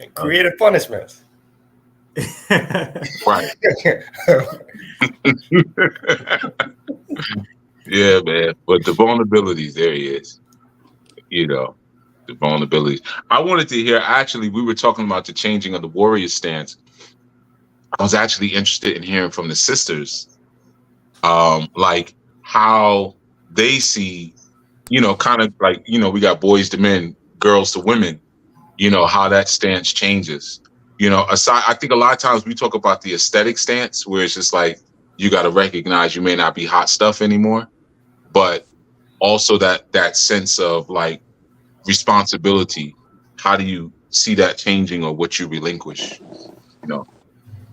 And creative punishments. Right. Yeah, man. But the vulnerabilities, there he is. The vulnerabilities. I wanted to hear, actually, we were talking about the changing of the warrior stance. I was actually interested in hearing from the sisters, like how they see, kind of like, we got boys to men, girls to women, how that stance changes. Aside, I think a lot of times we talk about the aesthetic stance where it's just like, you got to recognize you may not be hot stuff anymore, but also that sense of like responsibility. How do you see that changing, or what you relinquish?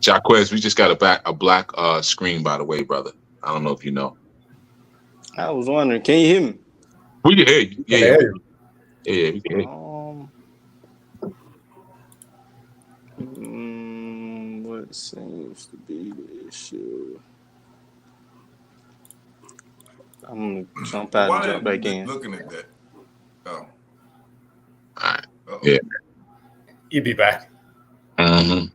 Jaquez, we just got a black screen, by the way, brother. I don't know if you know. I was wondering, can you hear me? We can hear you. Yeah, we can hear you. What seems to be the issue? I'm gonna jump out and jump back in. Looking at that. Oh. All right. Uh-oh. Yeah. You'll be back. Mm-hmm.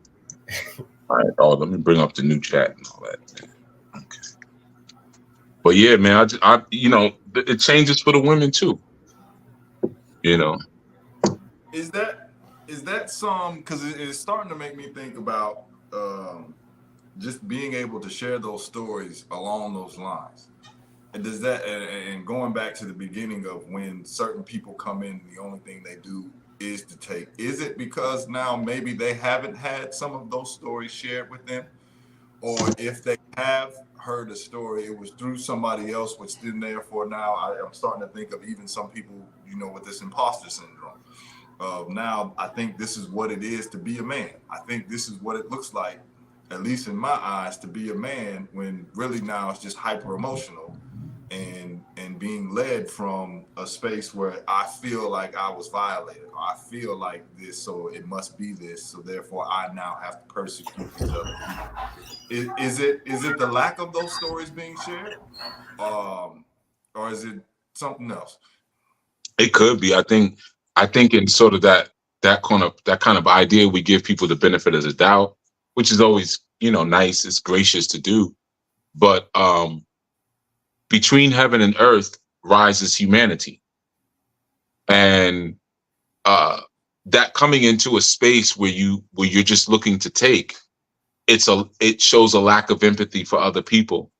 All right. Oh, let me bring up the new chat and all that. Okay. But yeah, man, I it changes for the women too. Is that some, because it's starting to make me think about just being able to share those stories along those lines. And does that, and going back to the beginning of when certain people come in, the only thing they do is to take. Is it because now maybe they haven't had some of those stories shared with them? Or if they have heard a story, it was through somebody else, which then therefore now I'm starting to think of even some people, with this imposter syndrome. Now I think this is what it is to be a man. I think this is what it looks like, at least in my eyes, to be a man, when really now it's just hyper emotional and being led from a space where I feel like I was violated, or I feel like this, so it must be this, so therefore I now have to persecute these other people. Is it the lack of those stories being shared, or is it something else? It could be. I think in sort of that kind of idea, we give people the benefit of the doubt, which is always nice. It's gracious to do, but between heaven and earth rises humanity, and that coming into a space where you're just looking to take, it shows a lack of empathy for other people,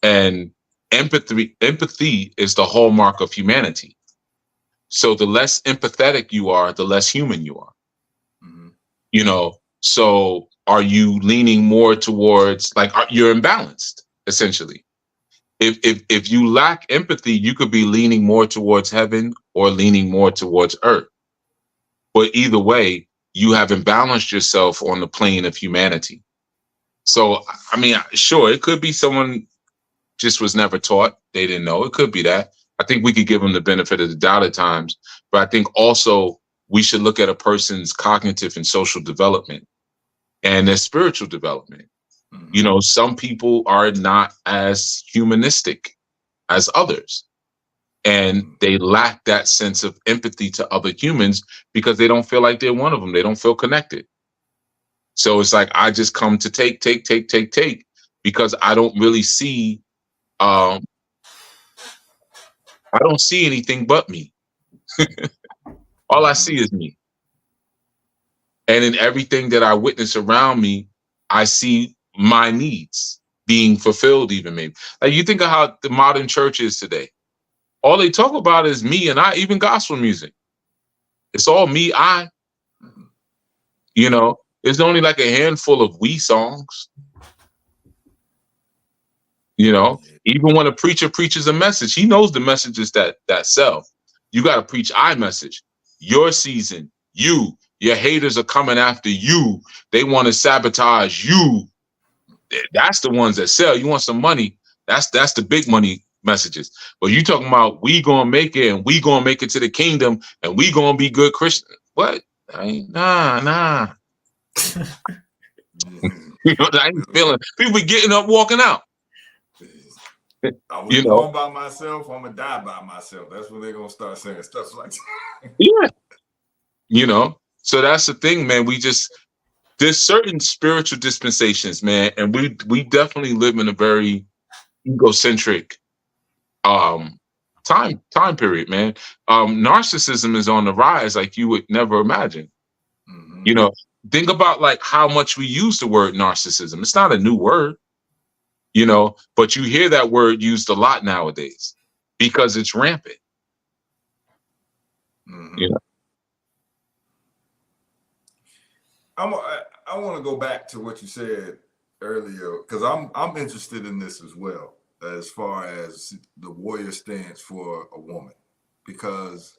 and empathy is the hallmark of humanity. So the less empathetic you are, the less human you are. Mm-hmm. So are you leaning more towards, like, you're imbalanced essentially. If you lack empathy, you could be leaning more towards heaven or leaning more towards earth. But either way, you have imbalanced yourself on the plane of humanity. So, I mean, sure, it could be someone just was never taught. They didn't know. It could be that. I think we could give them the benefit of the doubt at times. But I think also we should look at a person's cognitive and social development and their spiritual development. Mm-hmm. Some people are not as humanistic as others, and they lack that sense of empathy to other humans because they don't feel like they're one of them. They don't feel connected. So it's like, I just come to take, because I don't really see, I don't see anything but me. All I see is me. And in everything that I witness around me, I see my needs being fulfilled, even maybe. Like, you think of how the modern church is today. All they talk about is me and I, even gospel music. It's all me, I. There's only like a handful of we songs. Even when a preacher preaches a message, he knows the messages that sell. You got to preach I message. Your season, your haters are coming after you. They want to sabotage you. That's the ones that sell. You want some money? That's the big money messages. But you talking about we gonna make it, and we gonna make it to the kingdom, and we gonna be good Christian. What? Nah. I ain't feeling. People be getting up, walking out. I was born by myself. I'm gonna die by myself. That's when they're gonna start saying stuff like that. Yeah. So that's the thing, man. There's certain spiritual dispensations, man, and we definitely live in a very egocentric time period, man. Narcissism is on the rise like you would never imagine. Mm-hmm. You know, think about like how much we use the word narcissism. It's not a new word, you know, but you hear that word used a lot nowadays because it's rampant. Mm-hmm. You know? I want to go back to what you said earlier because I'm interested in this as well, as far as the warrior stance for a woman, because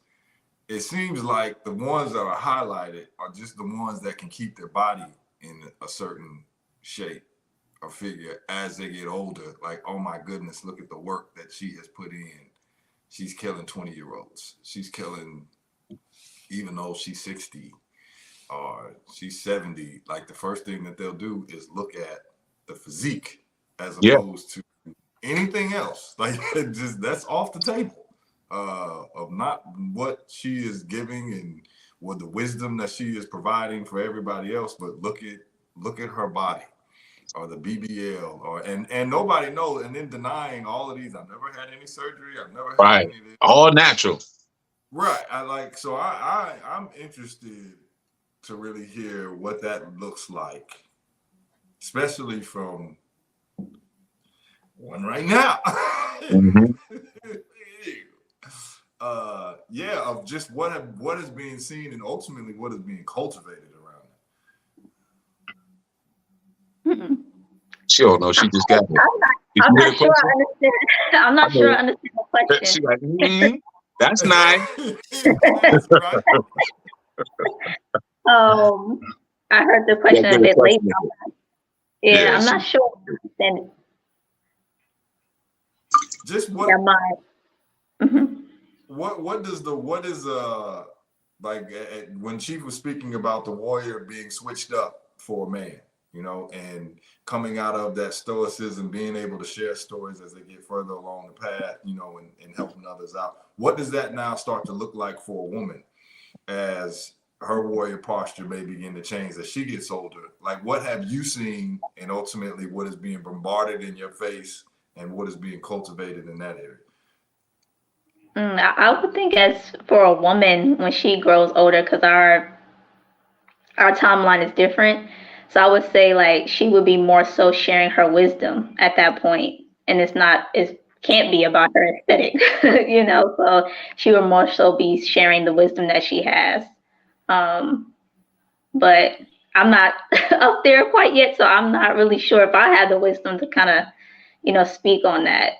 it seems like the ones that are highlighted are just the ones that can keep their body in a certain shape or figure as they get older. Like, oh my goodness, look at the work that she has put in. She's killing 20-year-olds. She's killing, even though she's 60 or she's 70, like the first thing that they'll do is look at the physique as opposed to anything else. Like, just that's off the table. Of not what she is giving and what the wisdom that she is providing for everybody else, but look at her body or the BBL and nobody knows, and then denying all of these. I've never had any surgery. I've never had any of this. All natural. Right. I'm interested to really hear what that looks like, especially from one right now. Mm-hmm. Of just what is being seen and ultimately what is being cultivated around it. She don't know. She just got it. I'm not sure I understand. I'm not sure I understand the question. She's like, that's nice. That's right. I heard the question a bit late. Yeah, I'm not sure I understand it. Just what? What is like when she was speaking about the warrior being switched up for a man, you know, and coming out of that stoicism, being able to share stories as they get further along the path, you know, and helping others out. What does that now start to look like for a woman as her warrior posture may begin to change as she gets older? Like, what have you seen, and ultimately what is being bombarded in your face and what is being cultivated in that area? I would think as for a woman when she grows older, because our timeline is different. So I would say like she would be more so sharing her wisdom at that point, and it can't be about her aesthetic, you know. So she would more so be sharing the wisdom that she has. But I'm not up there quite yet, so I'm not really sure if I have the wisdom to kind of, you know, speak on that.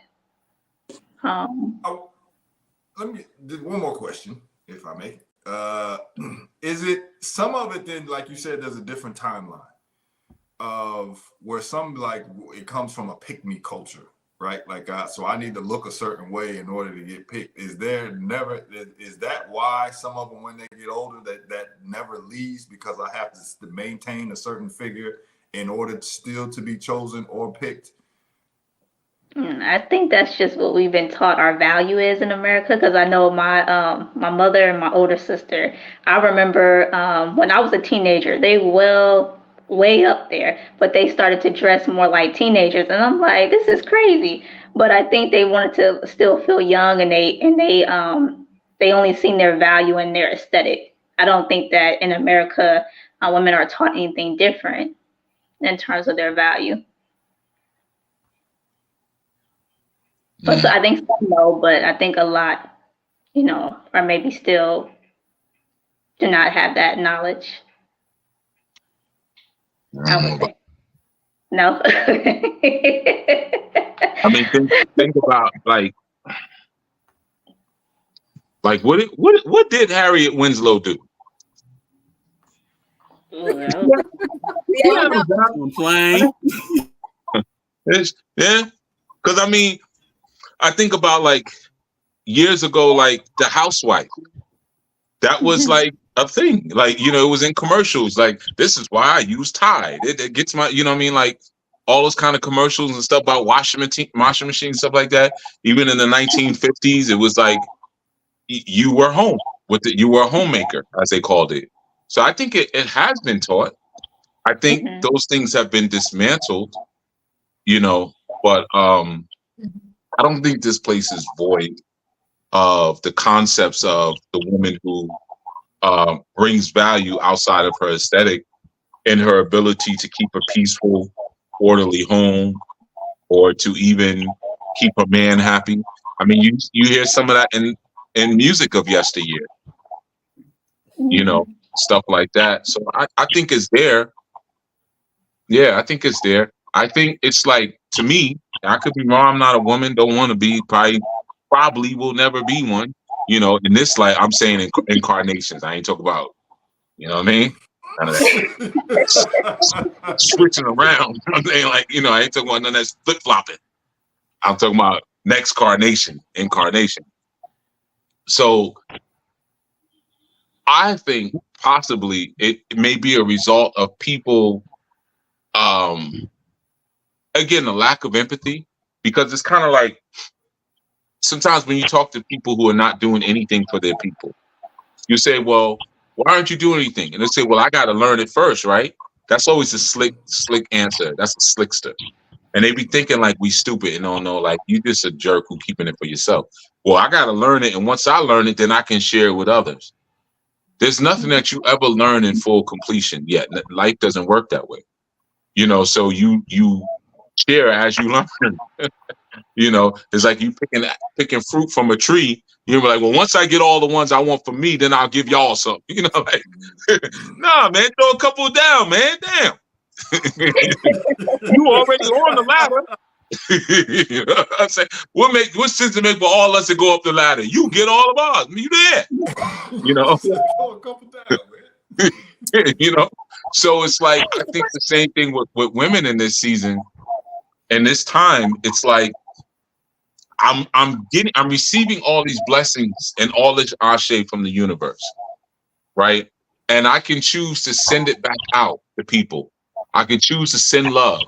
Let me do one more question, if I may. Is it some of it then, like you said, there's a different timeline of where some, like, it comes from a pick-me culture, right? Like, so I need to look a certain way in order to get picked. Is that why some of them, when they get older, that never leaves, because I have to maintain a certain figure in order still to be chosen or picked? I think that's just what we've been taught our value is in America. Because I know my mother and my older sister, I remember when I was a teenager, they way up there, but they started to dress more like teenagers, and I'm like, this is crazy. But I think they wanted to still feel young, and they only seen their value in their aesthetic. I don't think that in America women are taught anything different in terms of their value. But so I think some know, but I think a lot, you know, or maybe still do not have that knowledge. I would say. No. I mean, think about like what did Harriet Winslow do? Complain. Yeah, because I mean, I think about like years ago, like The Housewife. That was like a thing. Like, you know, it was in commercials. Like, this is why I use Tide. It gets my, you know what I mean? Like all those kind of commercials and stuff about washing machine, stuff like that. Even in the 1950s, it was like you were home you were a homemaker, as they called it. So I think it has been taught. I think Mhm. those things have been dismantled, you know, but I don't think this place is void of the concepts of the woman who brings value outside of her aesthetic and her ability to keep a peaceful, orderly home, or to even keep a man happy. I mean, you hear some of that in music of yesteryear, you know, Mhm. stuff like that. So I think it's there. Yeah, I think it's there. I think it's like, to me, I could be wrong. I'm not a woman, don't want to be, probably will never be one. You know, in this life, I'm saying incarnations. I ain't talking about, you know what I mean? None of that switching around. I'm saying, like, you know, I ain't talking about none of that flip flopping. I'm talking about next incarnation. So I think possibly it may be a result of people, again, the lack of empathy, because it's kind of like sometimes when you talk to people who are not doing anything for their people, you say, well, why aren't you doing anything? And they say, well, I got to learn it first, right? That's always a slick answer. That's a slickster. And they be thinking like we stupid and don't know, like, you just a jerk who keeping it for yourself. Well, I got to learn it. And once I learn it, then I can share it with others. There's nothing that you ever learn in full completion yet. Life doesn't work that way. You know, so you share as you learn. You know, it's like you picking fruit from a tree. You're like, well, once I get all the ones I want for me, then I'll give y'all some. You know, like, nah, man, throw a couple down, man. Damn. You already on the ladder. You know what I'm saying? What sense it make for all us to go up the ladder? You get all of ours. You there. You know? Throw a couple down, man. You know? So it's like, I think the same thing with women in this season and this time. It's like I'm receiving all these blessings and all this ashe from the universe, right? And I can choose to send it back out to people. I can choose to send love,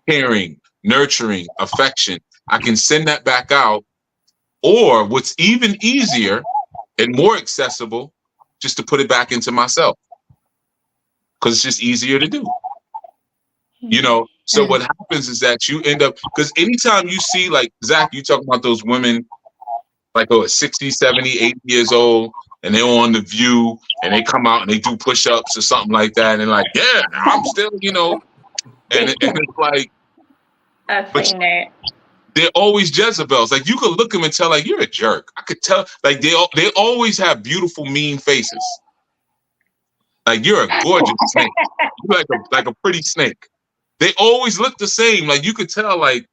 caring, nurturing, affection. I can send that back out. Or what's even easier and more accessible, just to put it back into myself, because it's just easier to do. You know, so what happens is that you end up, because anytime you see, like, Zach, you talking about those women, like, 60, 70, 80 years old, and they're on The View, and they come out and they do push-ups or something like that, and they're like, yeah, I'm still, you know, and it's like, I've but seen that. they're always Jezebels. Like, you could look them and tell, like, you're a jerk. I could tell, like, they always have beautiful, mean faces. Like, you're a gorgeous snake. You're like a pretty snake. They always look the same. Like, you could tell, like,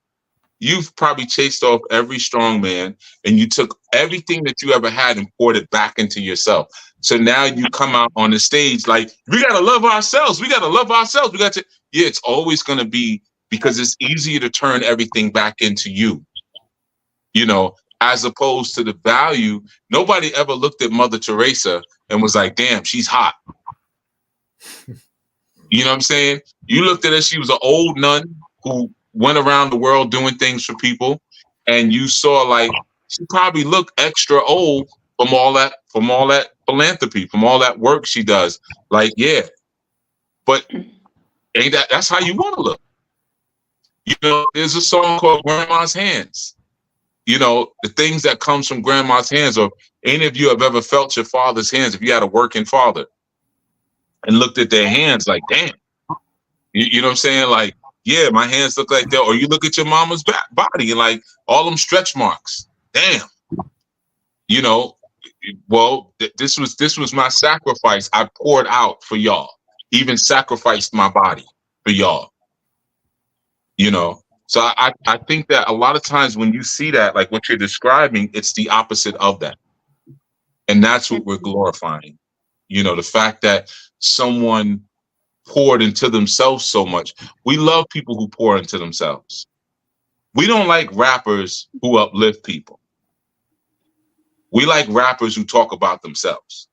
you've probably chased off every strong man and you took everything that you ever had and poured it back into yourself. So now you come out on the stage like, we got to love ourselves. We got to love ourselves. We got to, yeah, it's always going to be, because it's easier to turn everything back into you, you know, as opposed to the value. Nobody ever looked at Mother Teresa and was like, damn, she's hot. You know what I'm saying? You looked at her, she was an old nun who went around the world doing things for people, and you saw, like, she probably looked extra old from all that philanthropy, from all that work she does. Like, yeah, but ain't that's how you want to look. You know, there's a song called Grandma's Hands. You know, the things that comes from grandma's hands, or any of you have ever felt your father's hands, if you had a working father and looked at their hands like, damn, you know what I'm saying? Like, yeah, my hands look like that. Or you look at your mama's body and like all them stretch marks. Damn. You know, well, this was my sacrifice. I poured out for y'all. Even sacrificed my body for y'all. You know, so I think that a lot of times when you see that, like what you're describing, it's the opposite of that. And that's what we're glorifying. You know, the fact that someone poured into themselves so much. We love people who pour into themselves. We don't like rappers who uplift people. We like rappers who talk about themselves.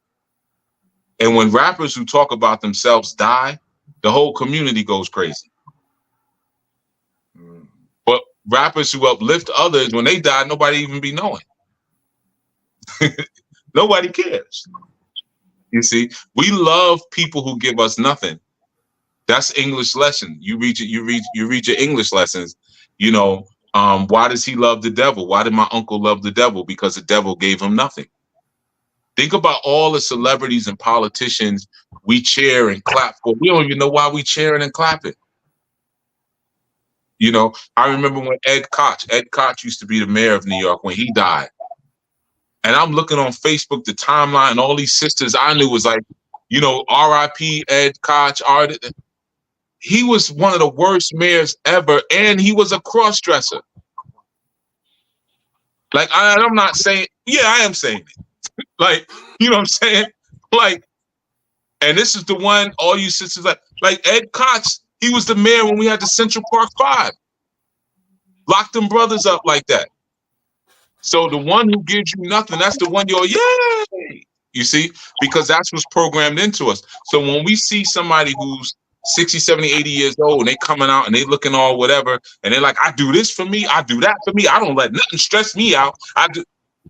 And when rappers who talk about themselves die, the whole community goes crazy. But rappers who uplift others, when they die, nobody even be knowing. Nobody cares. You see, we love people who give us nothing. That's English lesson. You read your English lessons. You know, why does he love the devil? Why did my uncle love the devil? Because the devil gave him nothing. Think about all the celebrities and politicians we cheer and clap for. We don't even know why we cheering and clapping. You know, I remember when Ed Koch used to be the mayor of New York when he died. And I'm looking on Facebook, the timeline, and all these sisters I knew was like, you know, R.I.P. Ed Koch. He was one of the worst mayors ever, and he was a cross-dresser. Like, I'm not saying, yeah, I am saying it. Like, you know what I'm saying? Like, and this is the one, all you sisters like Ed Koch, he was the mayor when we had the Central Park 5. Locked them brothers up like that. So the one who gives you nothing, that's the one you're, yay! You see? Because that's what's programmed into us. So when we see somebody who's 60, 70, 80 years old and they coming out and they looking all whatever, and they're like, I do this for me, I do that for me, I don't let nothing stress me out.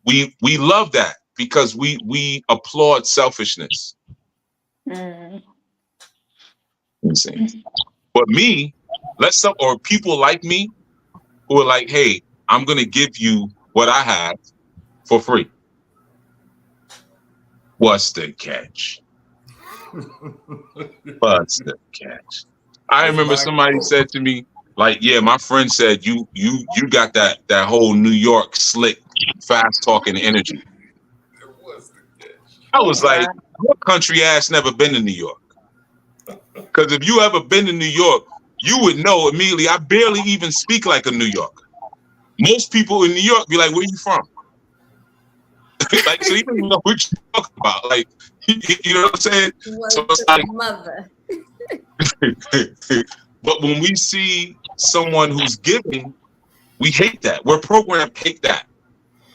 We love that because we applaud selfishness. You see? But me, or people like me who are like, hey, I'm gonna give you what I have for free. What's the catch? What's the catch? I remember somebody said to me, like, yeah, my friend said you got that whole New York slick, fast talking energy. I was like, what country ass never been to New York? Because if you ever been to New York, you would know immediately I barely even speak like a New Yorker. Most people in New York be like, where you from? Like, so you don't even know what you're talking about. Like, you know what I'm saying? So it's like, mother. But when we see someone who's giving, we hate that. We're programmed to hate that.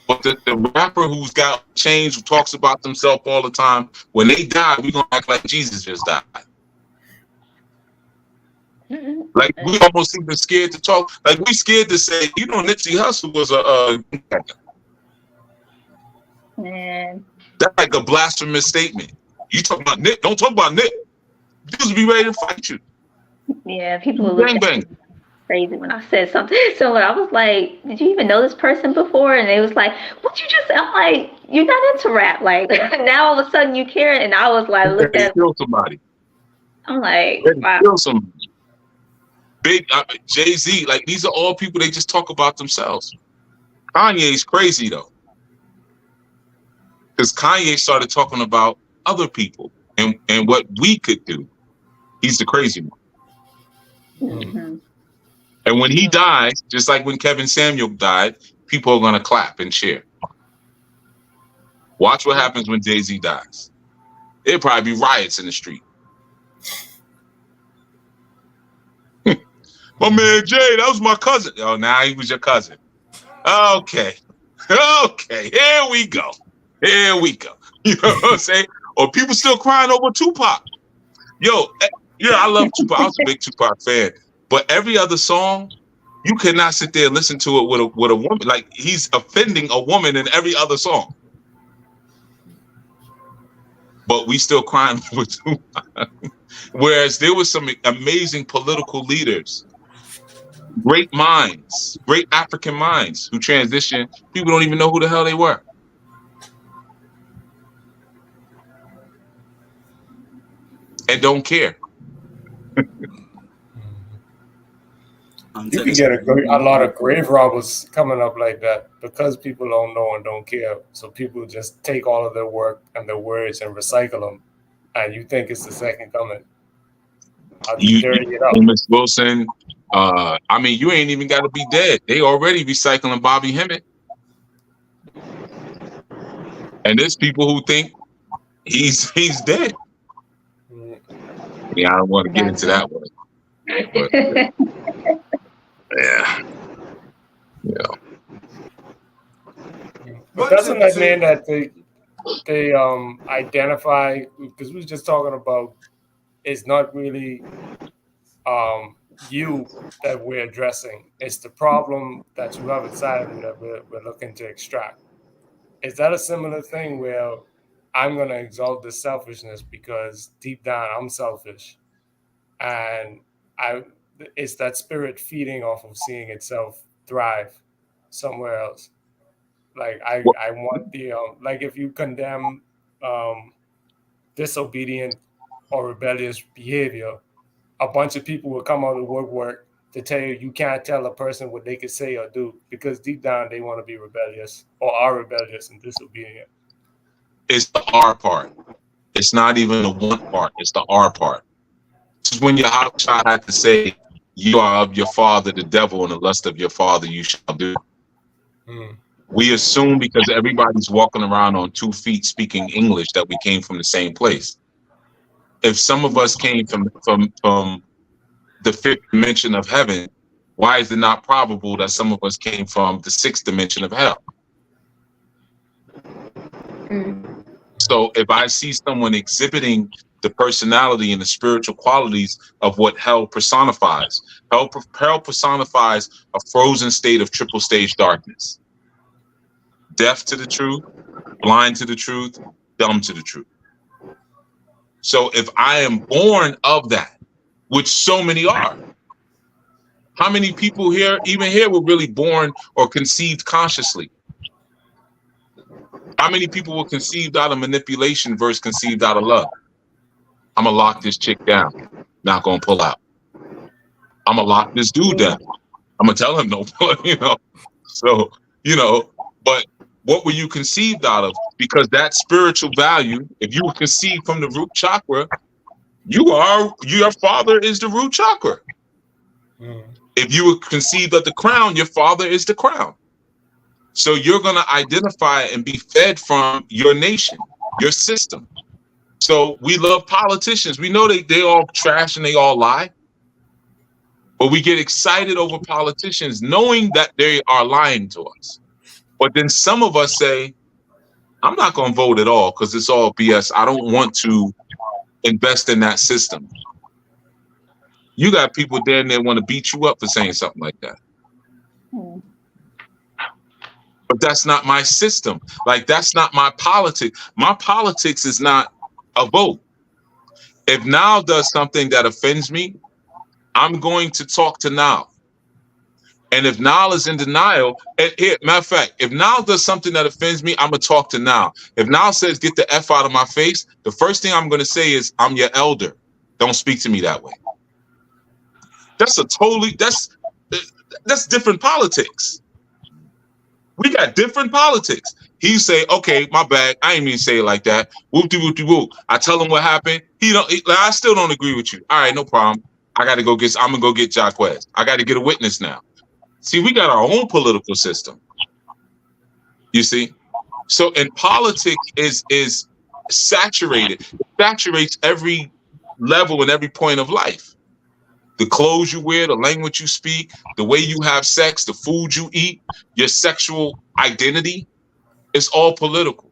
But the rapper who's got change, who talks about themselves all the time, when they die, we're going to act like Jesus just died. Like, we almost even scared to talk. Like, we scared to say, you know, Nipsey Hussle was a man. That's like a blasphemous statement. You talk about Nick, don't talk about Nick. Dudes be ready to fight you. Yeah, people will look at me crazy when I said something. So I was like, did you even know this person before? And they was like, what you just said? I'm like, you're not into rap. Like, now all of a sudden you care. And I was like, look at kill somebody. I'm like, wow. Kill somebody. Big Jay-Z, like, these are all people, they just talk about themselves. Kanye's crazy though. Because Kanye started talking about other people and what we could do. He's the crazy one. Mm-hmm. And when he dies, just like when Kevin Samuel died, people are going to clap and cheer. Watch what happens when Jay-Z dies. There'll probably be riots in the street. My man Jay, that was my cousin. Oh, now he was your cousin. Okay. Okay, here we go. Here we go. You know what I'm saying? Or people still crying over Tupac. Yo, yeah, I love Tupac. I was a big Tupac fan. But every other song, you cannot sit there and listen to it with a woman. Like, he's offending a woman in every other song. But we still crying over Tupac. Whereas there was some amazing political leaders, great minds, great African minds who transitioned. People don't even know who the hell they were. And don't care. You can get a lot of grave robbers coming up like that because people don't know and don't care. So people just take all of their work and their words and recycle them, and you think it's the second coming. You dirty it up. Miss Wilson, I mean, you ain't even got to be dead. They already recycling Bobby Hemmett. And there's people who think he's dead. Yeah, I don't want to get into that one. But, yeah. But doesn't that mean that they identify, because we were just talking about, it's not really you that we're addressing, it's the problem that you have inside of you that we're looking to extract. Is that a similar thing where I'm going to exalt this selfishness because deep down I'm selfish. And it's that spirit feeding off of seeing itself thrive somewhere else. Like I want the like if you condemn disobedient or rebellious behavior, a bunch of people will come out of the woodwork to tell you you can't tell a person what they could say or do because deep down they want to be rebellious or are rebellious and disobedient. It's the R part. It's not even the one part. It's the R part. This is when your house child had to say, "You are of your father, the devil, and the lust of your father you shall do." We assume because everybody's walking around on 2 feet speaking English that we came from the same place. If some of us came from the 5th dimension of heaven, why is it not probable that some of us came from the 6th dimension of hell? So if I see someone exhibiting the personality and the spiritual qualities of what hell personifies, hell personifies a frozen state of triple stage darkness. Deaf to the truth, blind to the truth, dumb to the truth. So if I am born of that, which so many are, how many people here, even here, were really born or conceived consciously? How many people were conceived out of manipulation versus conceived out of love? I'm gonna lock this chick down, not gonna pull out. I'm gonna lock this dude down. I'm gonna tell him no, So, but what were you conceived out of? Because that spiritual value, if you were conceived from the root chakra, your father is the root chakra. If you were conceived at the crown, your father is the crown. So you're going to identify and be fed from your nation, your system. So we love politicians. We know they all trash and they all lie. But we get excited over politicians knowing that they are lying to us. But then some of us say, I'm not going to vote at all because it's all BS. I don't want to invest in that system. You got people there and they want to beat you up for saying something like that. But that's not my system. Like, that's not my politics. My politics is not a vote. If Nile does something that offends me, I'm going to talk to Nile. And if Nile is in denial, and here, matter of fact, if Nile does something that offends me, I'm going to talk to Nile. If Nile says, get the F out of my face, the first thing I'm going to say is, I'm your elder. Don't speak to me that way. That's different politics. We got different politics. He say, okay, my bad. I ain't mean to say it like that. Whoop-de-whoop-de-whoop. I tell him what happened. I still don't agree with you. All right, no problem. I'm going to go get Jaquez. I got to get a witness now. See, we got our own political system. You see? So, in politics is saturated. It saturates every level and every point of life. The clothes you wear, the language you speak, the way you have sex, the food you eat, your sexual identity, it's all political.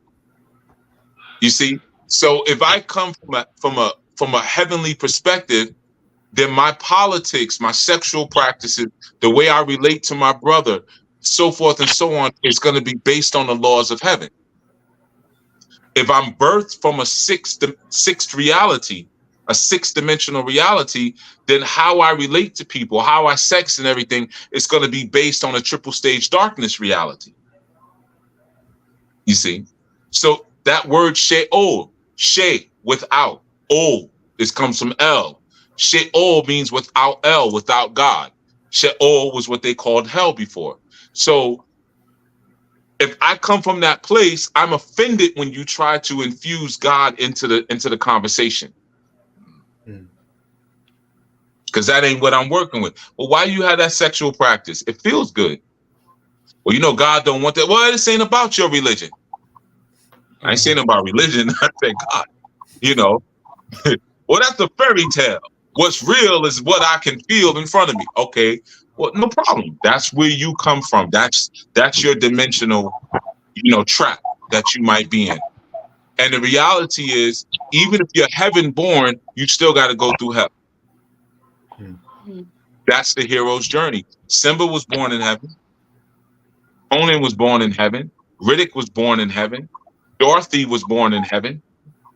You see? So if I come from a heavenly perspective, then my politics, my sexual practices, the way I relate to my brother, so forth and so on, is going to be based on the laws of heaven. If I'm birthed from a sixth reality, a 6th dimensional reality, then how I relate to people, how I sex and everything is going to be based on a triple stage darkness reality. You see? So that word she'ol, she, without, ol, comes from El. She'ol means without El, without God. She'ol was what they called hell before. So if I come from that place, I'm offended when you try to infuse God into the conversation. Because that ain't what I'm working with. Well, why you have that sexual practice? It feels good. Well, God don't want that. Well, this ain't about your religion. I ain't saying about religion. I said God. Well, that's a fairy tale. What's real is what I can feel in front of me. Okay, well, no problem. That's where you come from. That's your dimensional, trap that you might be in. And the reality is, even if you're heaven born, you still got to go through hell. That's the hero's journey. Simba was born in heaven. Conan was born in heaven. Riddick was born in heaven. Dorothy was born in heaven.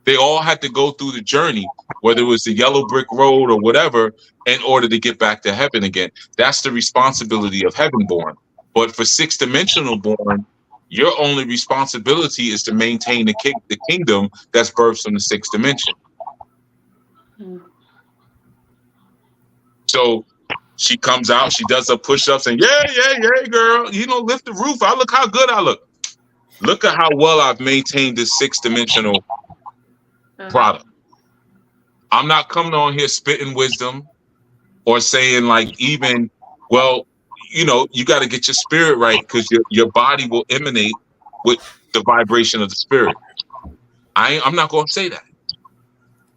They all had to go through the journey, whether it was the yellow brick road or whatever, in order to get back to heaven again. That's the responsibility of heaven born. But for sixth dimensional born, your only responsibility is to maintain the kingdom that's birthed from the sixth dimension. So she comes out, she does her push-ups, and yeah, girl, you know, lift the roof. I look how good I look. Look at how well I've maintained this sixth dimensional product. I'm not coming on here spitting wisdom or saying like even, well, you know, you got to get your spirit right because your body will emanate with the vibration of the spirit. I'm not going to say that.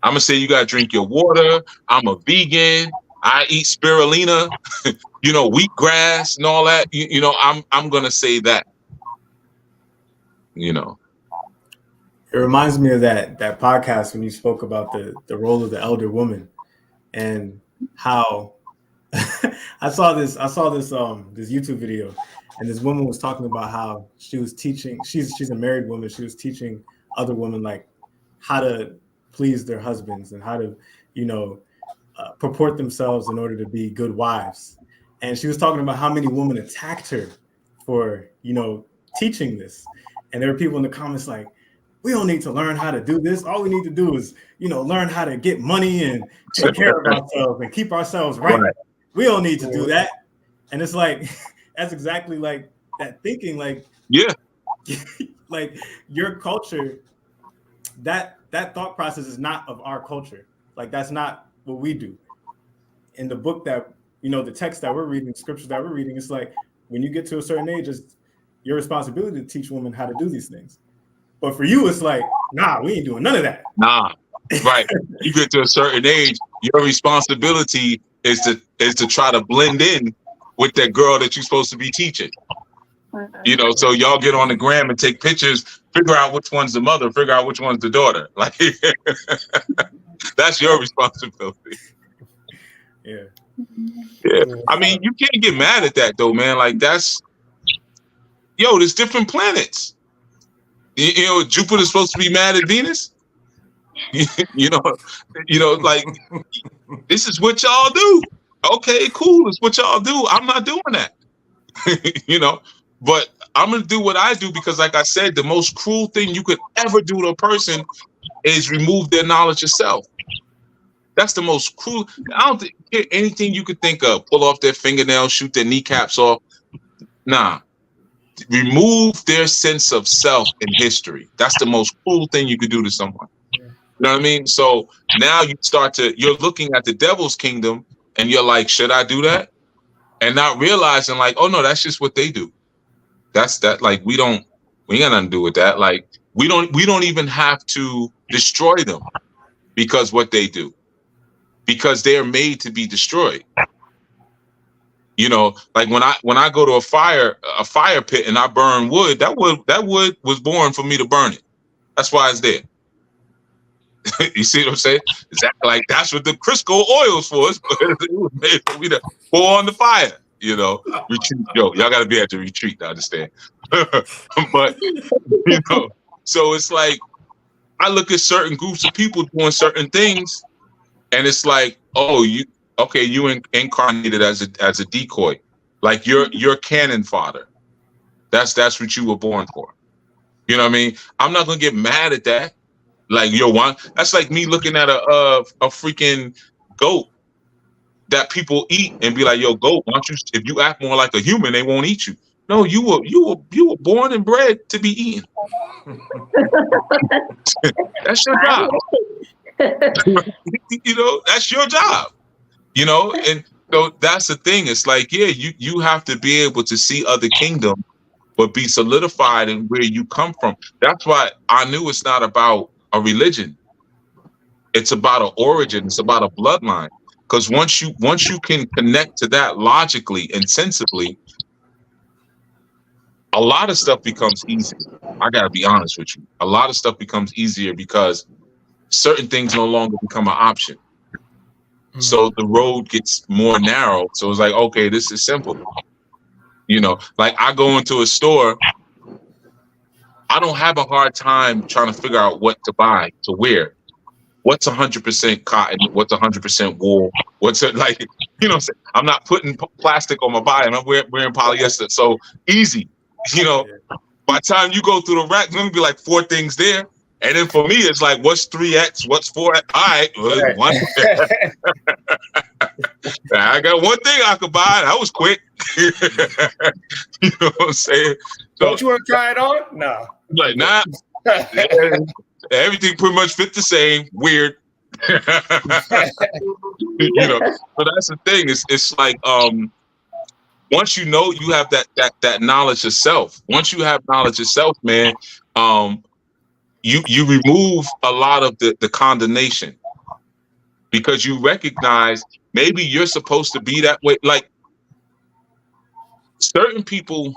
I'm going to say you got to drink your water. I'm a vegan. I eat spirulina, you know, wheatgrass and all that. You know, I'm going to say that, you know. It reminds me of that podcast when you spoke about the role of the elder woman and how I saw this YouTube video, and this woman was talking about how she was teaching. She's a married woman. She was teaching other women like how to please their husbands and how to, you know, purport themselves in order to be good wives. And she was talking about how many women attacked her for, you know, teaching this. And there were people in the comments like, we don't need to learn how to do this. All we need to do is, you know, learn how to get money and take care of ourselves and keep ourselves right. We don't need to do that. And it's like, that's exactly like that thinking, like, yeah, like your culture, that thought process is not of our culture. Like, that's not what we do. In the book that, you know, the text that we're reading, scriptures that we're reading, it's like, when you get to a certain age, it's your responsibility to teach women how to do these things. But for you, it's like, nah, we ain't doing none of that. Nah, right. You get to a certain age, your responsibility is to try to blend in with that girl that you're supposed to be teaching. You know, so y'all get on the gram and take pictures, figure out which one's the mother, figure out which one's the daughter. Like, that's your responsibility. Yeah. I mean, you can't get mad at that though, man. Like, there's different planets. You know, Jupiter's supposed to be mad at Venus. you know, like, this is what y'all do. Okay, cool. It's what y'all do. I'm not doing that. You know, but I'm going to do what I do because, like I said, the most cruel thing you could ever do to a person is remove their knowledge of self. That's the most cruel. I don't think anything you could think of. Pull off their fingernails, shoot their kneecaps off. Nah. Remove their sense of self in history. That's the most cruel thing you could do to someone. You know what I mean? So now you're looking at the devil's kingdom and you're like, should I do that? And not realizing like, oh no, that's just what they do. That's that. Like, we ain't got nothing to do with that. Like, we don't even have to destroy them because what they do, because they're made to be destroyed. You know, like when I go to a fire pit and I burn wood, that wood was born for me to burn it. That's why it's there. You see what I'm saying? Exactly. Like, that's what the Crisco oil's for. It was made for me to pour on the fire. You know, retreat. Y'all got to be at the retreat to understand. But you know, so it's like I look at certain groups of people doing certain things, and it's like, oh, you incarnated as a decoy, like your cannon fodder. That's what you were born for. You know what I mean? I'm not gonna get mad at that. Like, that's like me looking at a freaking goat that people eat and be like, yo, goat, why don't you, if you act more like a human, they won't eat you. No, you were born and bred to be eaten. That's your job. You know, that's your job. You know, and so that's the thing. It's like, yeah, you have to be able to see other kingdoms, but be solidified in where you come from. That's why I knew it's not about a religion. It's about an origin. It's about a bloodline. Because once you can connect to that logically and sensibly, a lot of stuff becomes easy. I gotta be honest with you. A lot of stuff becomes easier because certain things no longer become an option. So the road gets more narrow. So it's like, okay, this is simple. You know, like I go into a store, I don't have a hard time trying to figure out what to buy to wear. What's 100% cotton? What's 100% wool? What's it like? You know what I'm saying? I'm not putting plastic on my body. I'm wearing polyester. So easy. You know, by the time you go through the rack, there's going to be like 4 things there. And then for me, it's like, what's 3X? What's 4X? All right. Well, one. I got one thing I could buy. That was quick. You know what I'm saying? So, don't you want to try it on? No. Like, nah. Yeah, everything pretty much fit the same. Weird. You know, but that's the thing. It's like once you know you have that knowledge of self. Once you have knowledge of self, man, you remove a lot of the condemnation because you recognize maybe you're supposed to be that way. Like certain people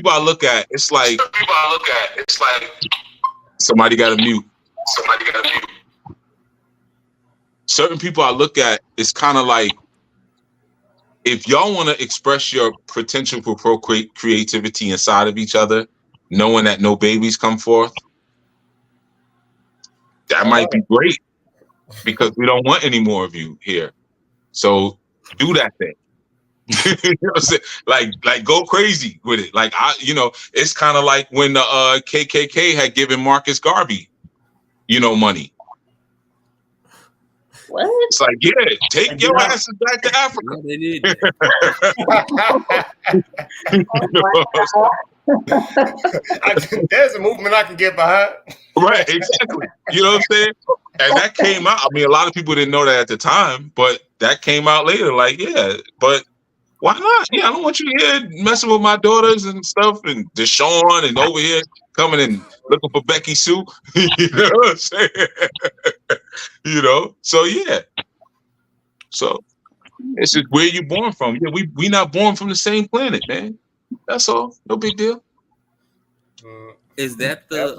I look at, it's like somebody got to mute. Certain people I look at, it's kind of like if y'all want to express your potential for creativity inside of each other, knowing that no babies come forth, that might be great because we don't want any more of you here. So do that thing. You know what I'm saying? Like go crazy with it. Like it's kind of like when the KKK had given Marcus Garvey, money. What? It's like, yeah, take your asses back to Africa. Yeah, they did. There's a movement I can get behind. Right, exactly. You know what I'm saying? And that came out. I mean, a lot of people didn't know that at the time, but that came out later. Like, yeah, but why not? Yeah, I don't want you here messing with my daughters and stuff, and Deshaun, and over here coming and looking for Becky Sue. You know what I'm saying? So yeah. So it's just where you born from. Yeah, we not born from the same planet, man. That's all. No big deal. Is that the